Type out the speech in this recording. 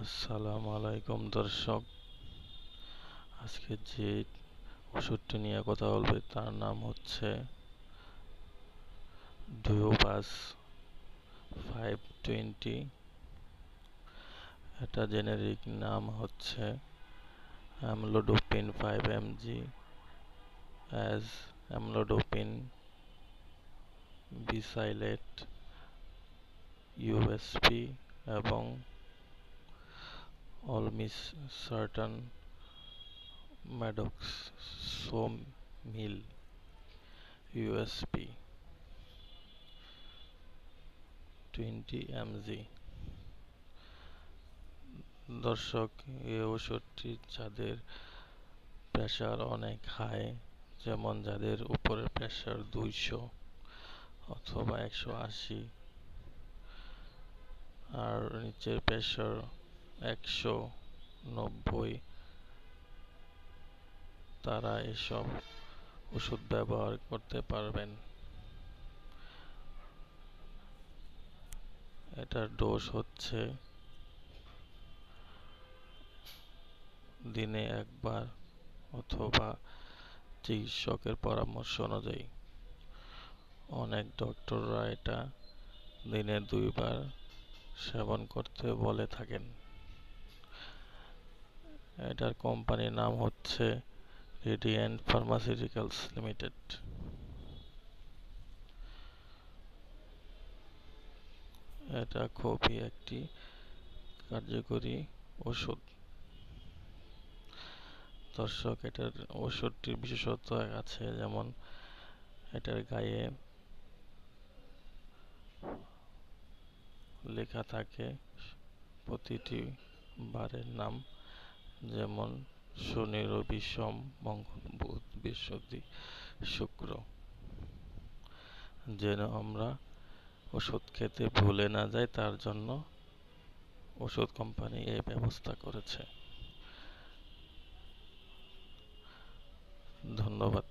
আসসালামু আলাইকুম দর্শক। আজকে যে ওষুধটি নিয়ে কথা বলবে তার নাম হচ্ছে ডুওপাস 520। এটা জেনেরিক নাম হচ্ছে অ্যামলোডোপিন 5 mg অ্যাজ অ্যামলোডোপিন বিসাইলেট ইউএসপি এবং অলমিসার্টান ম্যাডক্সোমিল ইউএসপি 20 mg। দর্শক, এই ওষুধটি যাদের প্রেশার অনেক হাই, যেমন যাদের উপরে প্রেশার 200 অথবা 180 আর নিচের প্রেশার 190, তারা এসব ওষুধ ব্যবহার করতে পারবেন। এটার ডোজ হচ্ছে দিনে একবার অথবা চিকিৎসকের পরামর্শ অনুযায়ী। অনেক ডক্টররা এটা দিনে 2বার সেবন করতে বলে থাকেন। এটার কোম্পানির নাম হচ্ছে রেডিয়েন্ট ফার্মাসিউটিক্যালস লিমিটেড। এটা খুবই একটি কার্যকরী ওষুধ। দর্শক, এটার ওষুধটির বিশেষত্ব আছে, যেমন এটার গায়ে লেখা থাকে প্রতিটি বারের নাম, যেমন শনি, রবি, সোম, মঙ্গল, বুধ, বৃহস্পতি, শুক্র, যেন আমরা ওষুধ খেতে ভুলে না যাই, তার জন্য ওষুধ কোম্পানি এই ব্যবস্থা করেছে। ধন্যবাদ।